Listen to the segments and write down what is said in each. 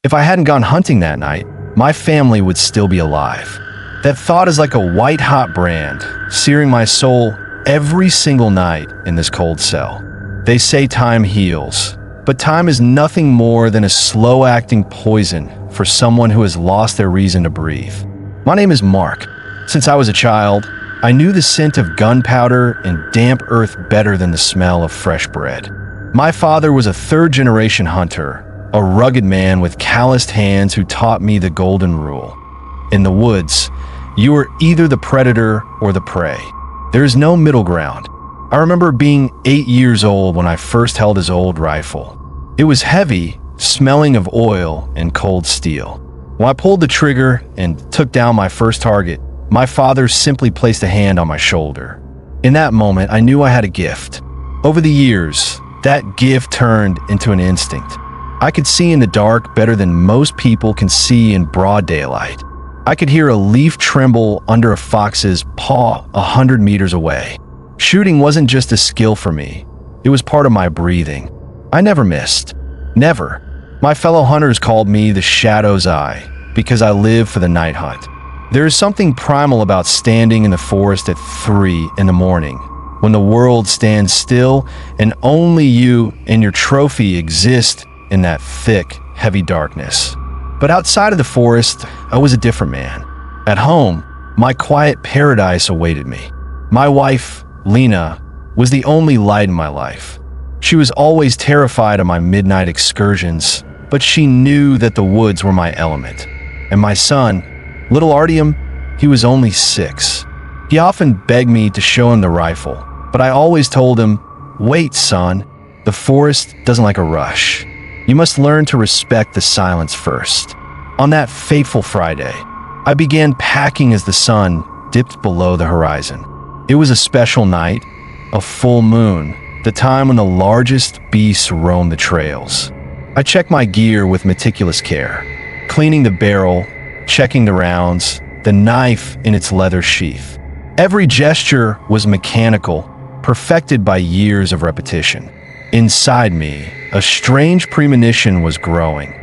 If I hadn't gone hunting that night, my family would still be alive. That thought is like a white-hot brand, searing my soul every single night in this cold cell. They say time heals, but time is nothing more than a slow-acting poison for someone who has lost their reason to breathe. My name is Mark. Since I was a child, I knew the scent of gunpowder and damp earth better than the smell of fresh bread. My father was a third-generation hunter, a rugged man with calloused hands who taught me the golden rule. In the woods, you are either the predator or the prey. There is no middle ground. I remember being 8 years old when I first held his old rifle. It was heavy, smelling of oil and cold steel. When I pulled the trigger and took down my first target, my father simply placed a hand on my shoulder. In that moment, I knew I had a gift. Over the years, that gift turned into an instinct. I could see in the dark better than most people can see in broad daylight. I could hear a leaf tremble under a fox's paw 100 meters away. Shooting wasn't just a skill for me. It was part of my breathing. I never missed. Never. My fellow hunters called me the Shadow's Eye because I live for the night hunt. There is something primal about standing in the forest at 3 in the morning, when the world stands still and only you and your trophy exist in that thick, heavy darkness. But outside of the forest, I was a different man. At home, my quiet paradise awaited me. My wife, Lena, was the only light in my life. She was always terrified of my midnight excursions, but she knew that the woods were my element. And my son, little Artyom, he was only 6. He often begged me to show him the rifle, but I always told him, "Wait, son, the forest doesn't like a rush. You must learn to respect the silence first." On that fateful Friday, I began packing as the sun dipped below the horizon. It was a special night, a full moon, the time when the largest beasts roamed the trails. I checked my gear with meticulous care, cleaning the barrel, checking the rounds, the knife in its leather sheath. Every gesture was mechanical, perfected by years of repetition. Inside me, a strange premonition was growing,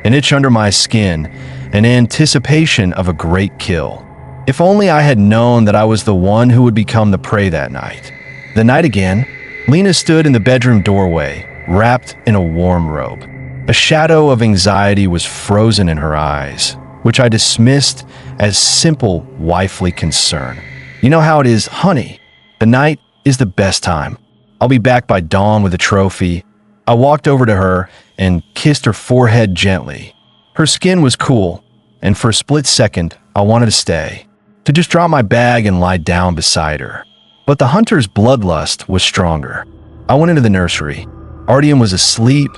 an itch under my skin, an anticipation of a great kill. If only I had known that I was the one who would become the prey that night. The night again, Lena stood in the bedroom doorway, wrapped in a warm robe. A shadow of anxiety was frozen in her eyes, which I dismissed as simple wifely concern. You know how it is, honey. The night is the best time. I'll be back by dawn with a trophy. I walked over to her and kissed her forehead gently. Her skin was cool, and for a split second, I wanted to stay, to just drop my bag and lie down beside her. But the hunter's bloodlust was stronger. I went into the nursery. Artyom was asleep,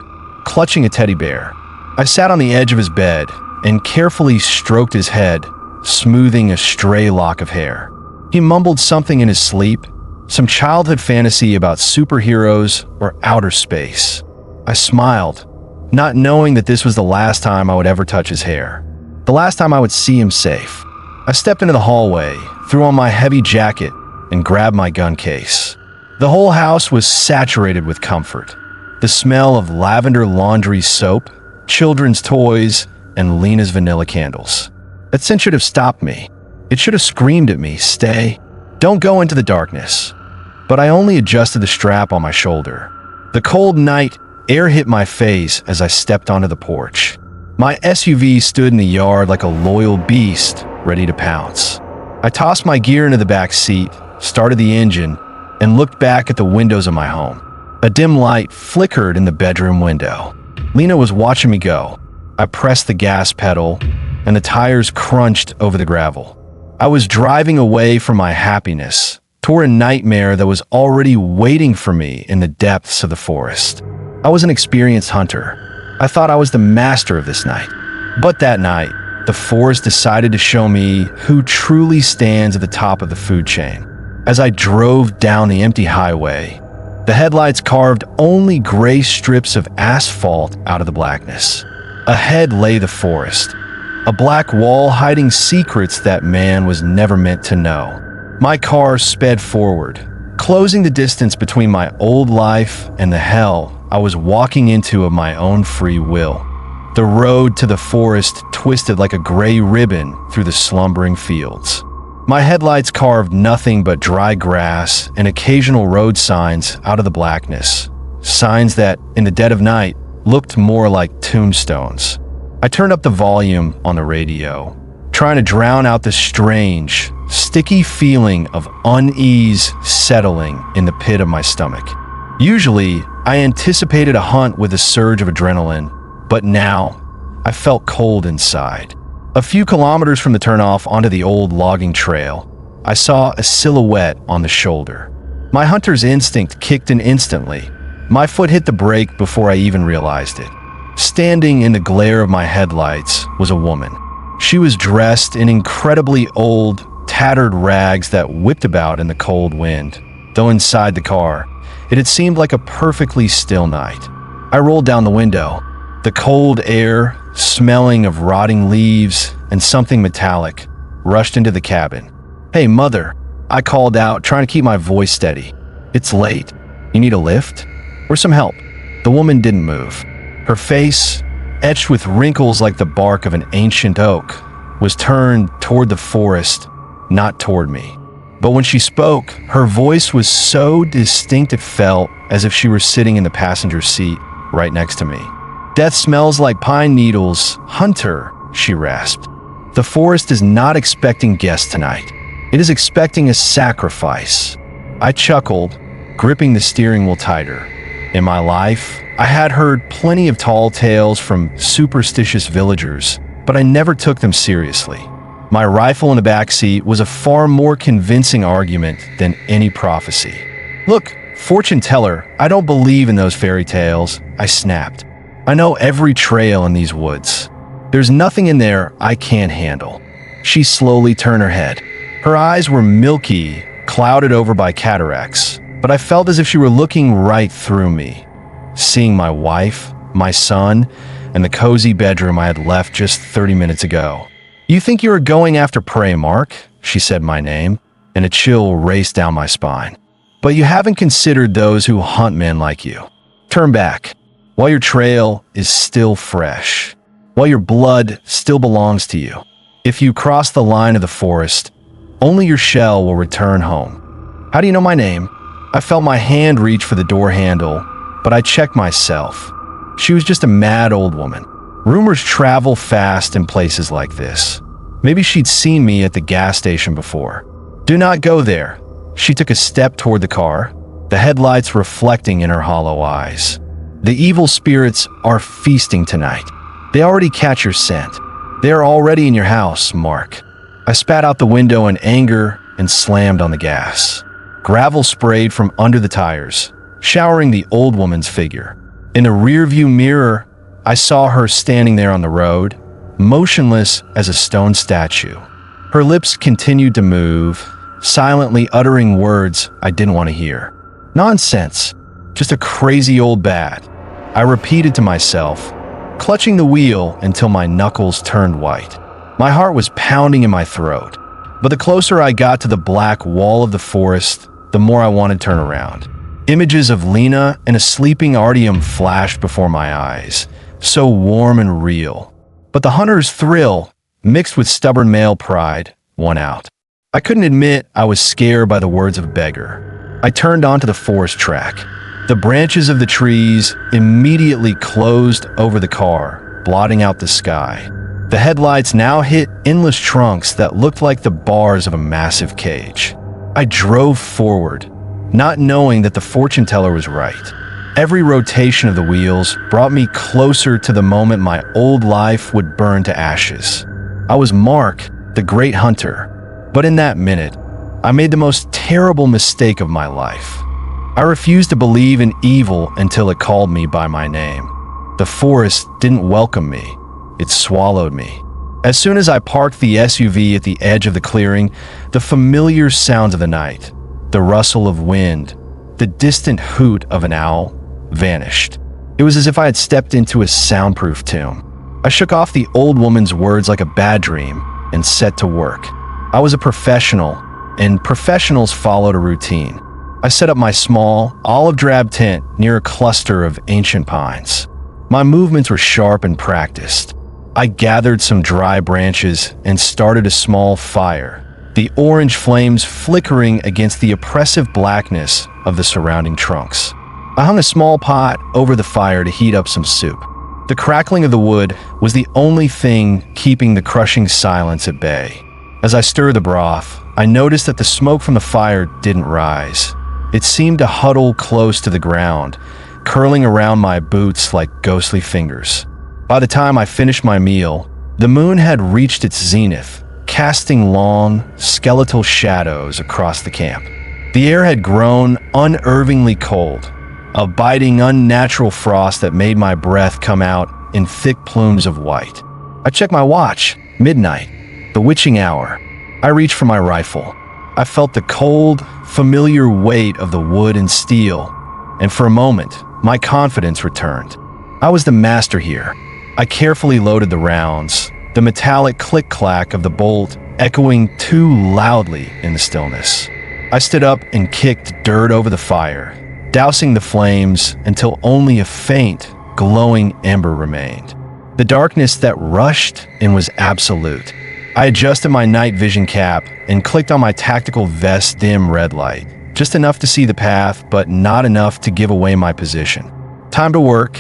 clutching a teddy bear. I sat on the edge of his bed and carefully stroked his head, smoothing a stray lock of hair. He mumbled something in his sleep, some childhood fantasy about superheroes or outer space. I smiled, not knowing that this was the last time I would ever touch his hair, the last time I would see him safe. I stepped into the hallway, threw on my heavy jacket, and grabbed my gun case. The whole house was saturated with comfort. The smell of lavender laundry soap, children's toys, and Lena's vanilla candles. That scent should have stopped me. It should have screamed at me, "Stay. Don't go into the darkness." But I only adjusted the strap on my shoulder. The cold night air hit my face as I stepped onto the porch. My SUV stood in the yard like a loyal beast, ready to pounce. I tossed my gear into the back seat, started the engine, and looked back at the windows of my home. A dim light flickered in the bedroom window. Lena was watching me go. I pressed the gas pedal, and the tires crunched over the gravel. I was driving away from my happiness, toward a nightmare that was already waiting for me in the depths of the forest. I was an experienced hunter. I thought I was the master of this night. But that night, the forest decided to show me who truly stands at the top of the food chain. As I drove down the empty highway, the headlights carved only gray strips of asphalt out of the blackness. Ahead lay the forest, a black wall hiding secrets that man was never meant to know. My car sped forward, closing the distance between my old life and the hell I was walking into of my own free will. The road to the forest twisted like a gray ribbon through the slumbering fields. My headlights carved nothing but dry grass and occasional road signs out of the blackness. Signs that, in the dead of night, looked more like tombstones. I turned up the volume on the radio, trying to drown out the strange, sticky feeling of unease settling in the pit of my stomach. Usually, I anticipated a hunt with a surge of adrenaline, but now, I felt cold inside. A few kilometers from the turnoff onto the old logging trail, I saw a silhouette on the shoulder. My hunter's instinct kicked in instantly. My foot hit the brake before I even realized it. Standing in the glare of my headlights was a woman. She was dressed in incredibly old, tattered rags that whipped about in the cold wind. Though inside the car, it had seemed like a perfectly still night. I rolled down the window. The cold air, smelling of rotting leaves and something metallic, rushed into the cabin. "Hey, Mother," I called out, trying to keep my voice steady. "It's late. You need a lift? Or some help?" The woman didn't move. Her face, etched with wrinkles like the bark of an ancient oak, was turned toward the forest, not toward me. But when she spoke, her voice was so distinct it felt as if she were sitting in the passenger seat right next to me. "Death smells like pine needles, Hunter," she rasped. "The forest is not expecting guests tonight. It is expecting a sacrifice." I chuckled, gripping the steering wheel tighter. In my life, I had heard plenty of tall tales from superstitious villagers, but I never took them seriously. My rifle in the back seat was a far more convincing argument than any prophecy. "Look, fortune teller, I don't believe in those fairy tales," I snapped. "I know every trail in these woods. There's nothing in there I can't handle." She slowly turned her head. Her eyes were milky, clouded over by cataracts, but I felt as if she were looking right through me, seeing my wife, my son, and the cozy bedroom I had left just 30 minutes ago. "You think you are going after prey, Mark?" She said my name, and a chill raced down my spine. "But you haven't considered those who hunt men like you. Turn back, while your trail is still fresh, while your blood still belongs to you. If you cross the line of the forest, only your shell will return home." "How do you know my name?" I felt my hand reach for the door handle, but I checked myself. She was just a mad old woman. Rumors travel fast in places like this. Maybe she'd seen me at the gas station before. "Do not go there." She took a step toward the car, the headlights reflecting in her hollow eyes. "The evil spirits are feasting tonight. They already catch your scent. They are already in your house, Mark." I spat out the window in anger and slammed on the gas. Gravel sprayed from under the tires, showering the old woman's figure. In a rearview mirror, I saw her standing there on the road, motionless as a stone statue. Her lips continued to move, silently uttering words I didn't want to hear. "Nonsense. Just a crazy old bat," I repeated to myself, clutching the wheel until my knuckles turned white. My heart was pounding in my throat, but the closer I got to the black wall of the forest, the more I wanted to turn around. Images of Lena and a sleeping Artyom flashed before my eyes, so warm and real. But the hunter's thrill, mixed with stubborn male pride, won out. I couldn't admit I was scared by the words of a beggar. I turned onto the forest track. The branches of the trees immediately closed over the car, blotting out the sky. The headlights now hit endless trunks that looked like the bars of a massive cage. I drove forward, not knowing that the fortune teller was right. Every rotation of the wheels brought me closer to the moment my old life would burn to ashes. I was Mark, the great hunter, but in that minute, I made the most terrible mistake of my life. I refused to believe in evil until it called me by my name. The forest didn't welcome me. It swallowed me. As soon as I parked the SUV at the edge of the clearing, the familiar sounds of the night, the rustle of wind, the distant hoot of an owl, vanished. It was as if I had stepped into a soundproof tomb. I shook off the old woman's words like a bad dream and set to work. I was a professional, and professionals followed a routine. I set up my small, olive-drab tent near a cluster of ancient pines. My movements were sharp and practiced. I gathered some dry branches and started a small fire, the orange flames flickering against the oppressive blackness of the surrounding trunks. I hung a small pot over the fire to heat up some soup. The crackling of the wood was the only thing keeping the crushing silence at bay. As I stirred the broth, I noticed that the smoke from the fire didn't rise. It seemed to huddle close to the ground, curling around my boots like ghostly fingers. By the time I finished my meal, the moon had reached its zenith, casting long, skeletal shadows across the camp. The air had grown unnervingly cold, a biting, unnatural frost that made my breath come out in thick plumes of white. I checked my watch. Midnight, the witching hour. I reached for my rifle. I felt the cold, familiar weight of the wood and steel, and for a moment, my confidence returned. I was the master here. I carefully loaded the rounds, the metallic click-clack of the bolt echoing too loudly in the stillness. I stood up and kicked dirt over the fire, dousing the flames until only a faint, glowing ember remained. The darkness that rushed in was absolute. I adjusted my night vision cap and clicked on my tactical vest's dim red light, just enough to see the path, but not enough to give away my position. Time to work,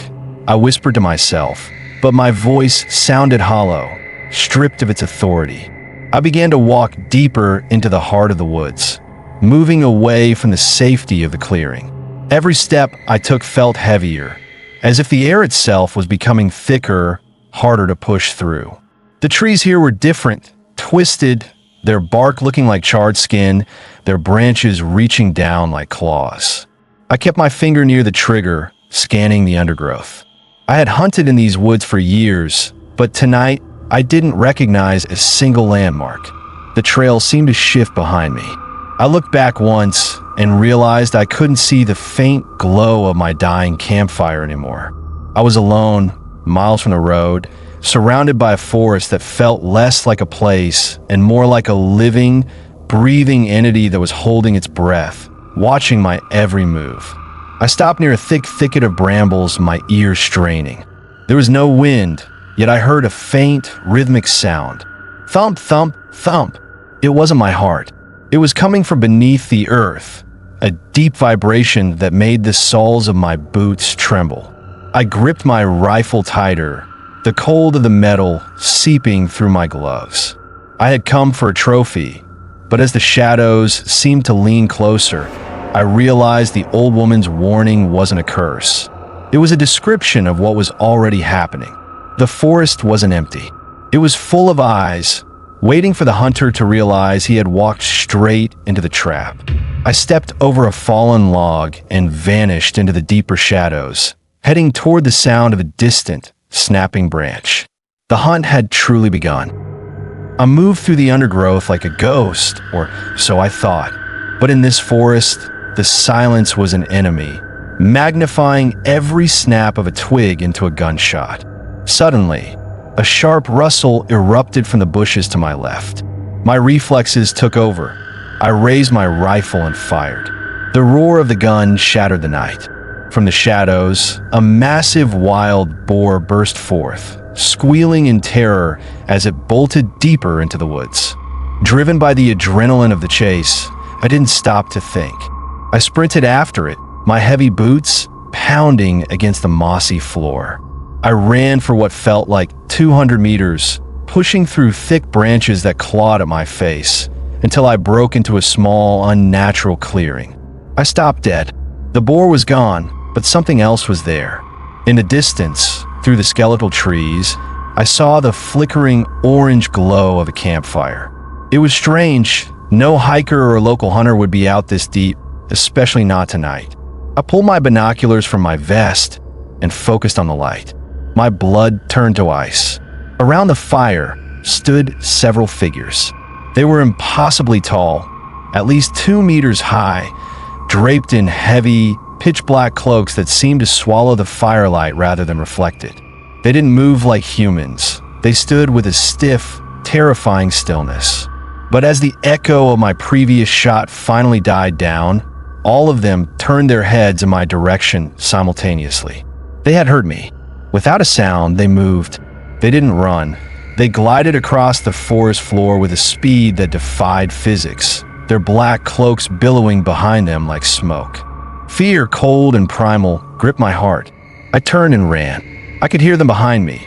I whispered to myself, but my voice sounded hollow, stripped of its authority. I began to walk deeper into the heart of the woods, moving away from the safety of the clearing. Every step I took felt heavier, as if the air itself was becoming thicker, harder to push through. The trees here were different, twisted, their bark looking like charred skin, their branches reaching down like claws. I kept my finger near the trigger, scanning the undergrowth. I had hunted in these woods for years, but tonight I didn't recognize a single landmark. The trail seemed to shift behind me. I looked back once and realized I couldn't see the faint glow of my dying campfire anymore. I was alone, miles from the road, surrounded by a forest that felt less like a place and more like a living, breathing entity that was holding its breath, watching my every move. I stopped near a thick thicket of brambles, my ears straining. There was no wind, yet I heard a faint, rhythmic sound. Thump, thump, thump. It wasn't my heart. It was coming from beneath the earth, a deep vibration that made the soles of my boots tremble. I gripped my rifle tighter, the cold of the metal seeping through my gloves. I had come for a trophy, but as the shadows seemed to lean closer, I realized the old woman's warning wasn't a curse. It was a description of what was already happening. The forest wasn't empty. It was full of eyes, waiting for the hunter to realize he had walked straight into the trap. I stepped over a fallen log and vanished into the deeper shadows, heading toward the sound of a distant, snapping branch. The hunt had truly begun. I moved through the undergrowth like a ghost, or so I thought. But in this forest, the silence was an enemy, magnifying every snap of a twig into a gunshot. Suddenly, a sharp rustle erupted from the bushes to my left. My reflexes took over. I raised my rifle and fired. The roar of the gun shattered the night. From the shadows, a massive wild boar burst forth, squealing in terror as it bolted deeper into the woods. Driven by the adrenaline of the chase, I didn't stop to think. I sprinted after it, my heavy boots pounding against the mossy floor. I ran for what felt like 200 meters, pushing through thick branches that clawed at my face, until I broke into a small, unnatural clearing. I stopped dead. The boar was gone, but something else was there. In the distance, through the skeletal trees, I saw the flickering orange glow of a campfire. It was strange. No hiker or local hunter would be out this deep, especially not tonight. I pulled my binoculars from my vest and focused on the light. My blood turned to ice. Around the fire stood several figures. They were impossibly tall, at least 2 meters high, draped in heavy, pitch-black cloaks that seemed to swallow the firelight rather than reflect it. They didn't move like humans. They stood with a stiff, terrifying stillness. But as the echo of my previous shot finally died down, all of them turned their heads in my direction simultaneously. They had heard me. Without a sound, they moved. They didn't run. They glided across the forest floor with a speed that defied physics, their black cloaks billowing behind them like smoke. Fear, cold and primal, gripped my heart. I turned and ran. I could hear them behind me.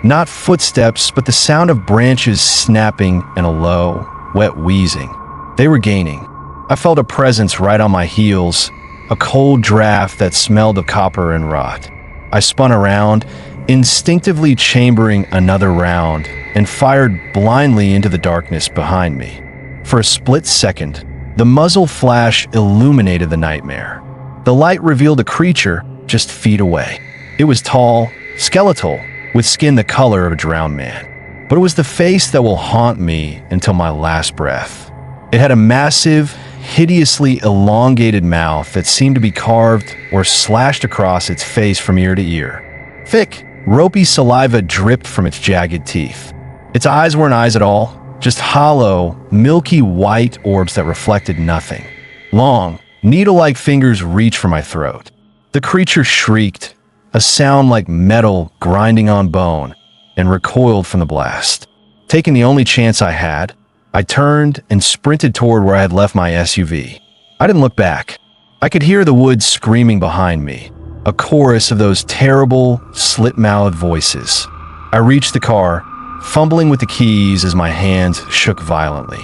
Not footsteps, but the sound of branches snapping and a low, wet wheezing. They were gaining. I felt a presence right on my heels, a cold draft that smelled of copper and rot. I spun around, instinctively chambering another round, and fired blindly into the darkness behind me. For a split second, the muzzle flash illuminated the nightmare. The light revealed a creature just feet away. It was tall, skeletal, with skin the color of a drowned man. But it was the face that will haunt me until my last breath. It had a massive, hideously elongated mouth that seemed to be carved or slashed across its face from ear to ear. Thick, ropey saliva dripped from its jagged teeth. Its eyes weren't eyes at all, just hollow, milky white orbs that reflected nothing. Long, needle-like fingers reached for my throat. The creature shrieked, a sound like metal grinding on bone, and recoiled from the blast. Taking the only chance I had, I turned and sprinted toward where I had left my SUV. I didn't look back. I could hear the woods screaming behind me, a chorus of those terrible, slit-mouthed voices. I reached the car, fumbling with the keys as my hands shook violently.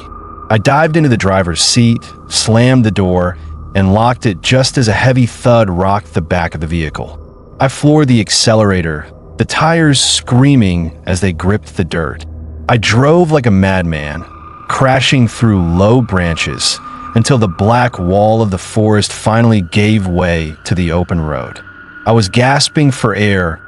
I dived into the driver's seat, slammed the door, and locked it just as a heavy thud rocked the back of the vehicle. I floored the accelerator, the tires screaming as they gripped the dirt. I drove like a madman, crashing through low branches until the black wall of the forest finally gave way to the open road. I was gasping for air,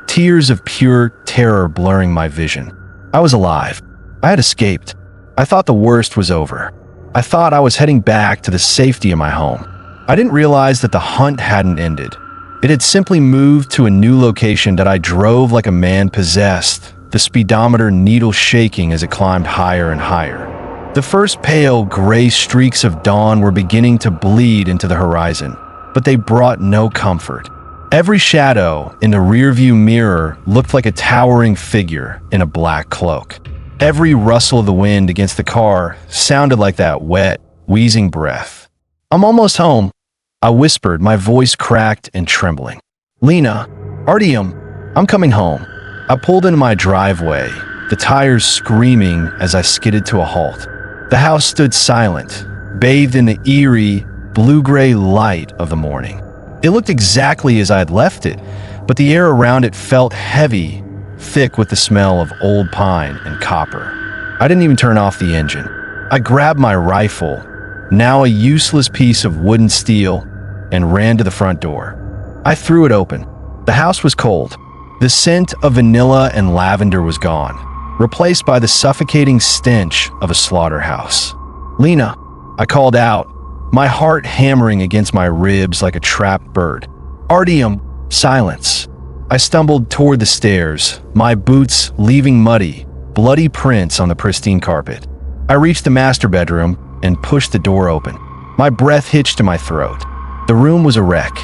tears of pure terror blurring my vision. I was alive. I had escaped. I thought the worst was over. I thought I was heading back to the safety of my home. I didn't realize that the hunt hadn't ended. It had simply moved to a new location that I drove like a man possessed, the speedometer needle shaking as it climbed higher and higher. The first pale, gray streaks of dawn were beginning to bleed into the horizon, but they brought no comfort. Every shadow in the rearview mirror looked like a towering figure in a black cloak. Every rustle of the wind against the car sounded like that wet, wheezing breath. "I'm almost home," I whispered, my voice cracked and trembling. "Lena, Artyom, I'm coming home." I pulled into my driveway, the tires screaming as I skidded to a halt. The house stood silent, bathed in the eerie, blue-gray light of the morning. It looked exactly as I had left it, but the air around it felt heavy, thick with the smell of old pine and copper. I didn't even turn off the engine. I grabbed my rifle, now a useless piece of wooden steel, and ran to the front door. I threw it open. The house was cold. The scent of vanilla and lavender was gone, replaced by the suffocating stench of a slaughterhouse. "Lena," I called out, my heart hammering against my ribs like a trapped bird. "Artyom," silence. I stumbled toward the stairs, my boots leaving muddy, bloody prints on the pristine carpet. I reached the master bedroom and pushed the door open. My breath hitched to my throat. The room was a wreck.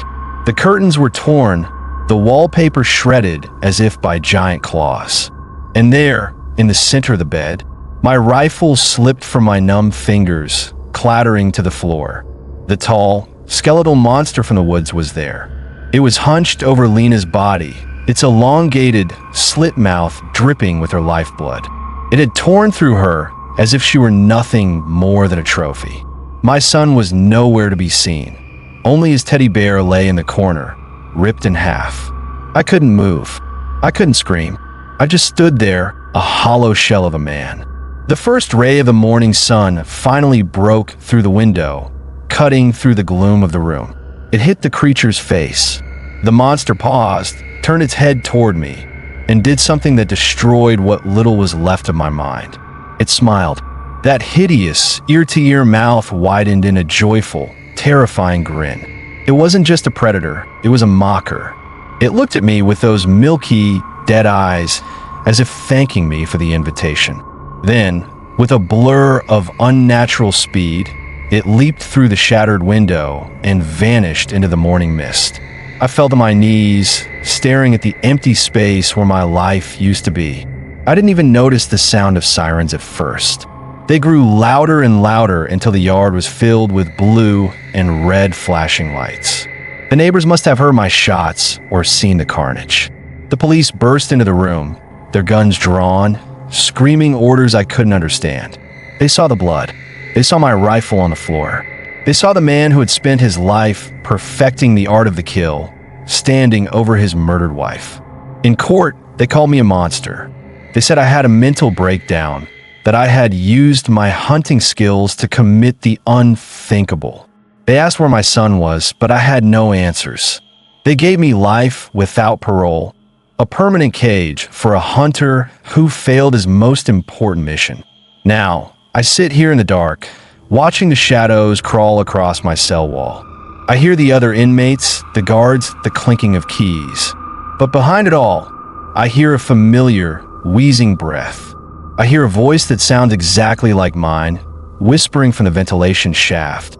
The curtains were torn, the wallpaper shredded as if by giant claws. And there, in the center of the bed, my rifle slipped from my numb fingers, clattering to the floor. The tall, skeletal monster from the woods was there. It was hunched over Lena's body, its elongated, slit mouth dripping with her lifeblood. It had torn through her as if she were nothing more than a trophy. My son was nowhere to be seen. Only his teddy bear lay in the corner, ripped in half. I couldn't move. I couldn't scream. I just stood there, a hollow shell of a man. The first ray of the morning sun finally broke through the window, cutting through the gloom of the room. It hit the creature's face. The monster paused, turned its head toward me, and did something that destroyed what little was left of my mind. It smiled. That hideous, ear-to-ear mouth widened in a joyful, terrifying grin. It wasn't just a predator, it was a mocker. It looked at me with those milky, dead eyes, as if thanking me for the invitation. Then, with a blur of unnatural speed, it leaped through the shattered window and vanished into the morning mist. I fell to my knees, staring at the empty space where my life used to be. I didn't even notice the sound of sirens at first. They grew louder and louder until the yard was filled with blue and red flashing lights. The neighbors must have heard my shots or seen the carnage. The police burst into the room, their guns drawn, screaming orders I couldn't understand. They saw the blood. They saw my rifle on the floor. They saw the man who had spent his life perfecting the art of the kill, standing over his murdered wife. In court, they called me a monster. They said I had a mental breakdown, that I had used my hunting skills to commit the unthinkable. They asked where my son was, but I had no answers. They gave me life without parole, a permanent cage for a hunter who failed his most important mission. Now, I sit here in the dark, watching the shadows crawl across my cell wall. I hear the other inmates, the guards, the clinking of keys. But behind it all, I hear a familiar, wheezing breath. I hear a voice that sounds exactly like mine, whispering from the ventilation shaft.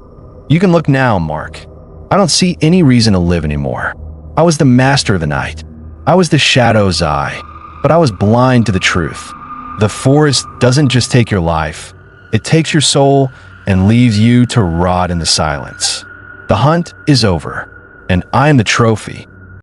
You can look now, Mark. I don't see any reason to live anymore. I was the master of the night. I was the shadow's eye, but I was blind to the truth. The forest doesn't just take your life. It takes your soul and leaves you to rot in the silence. The hunt is over, and I am the trophy.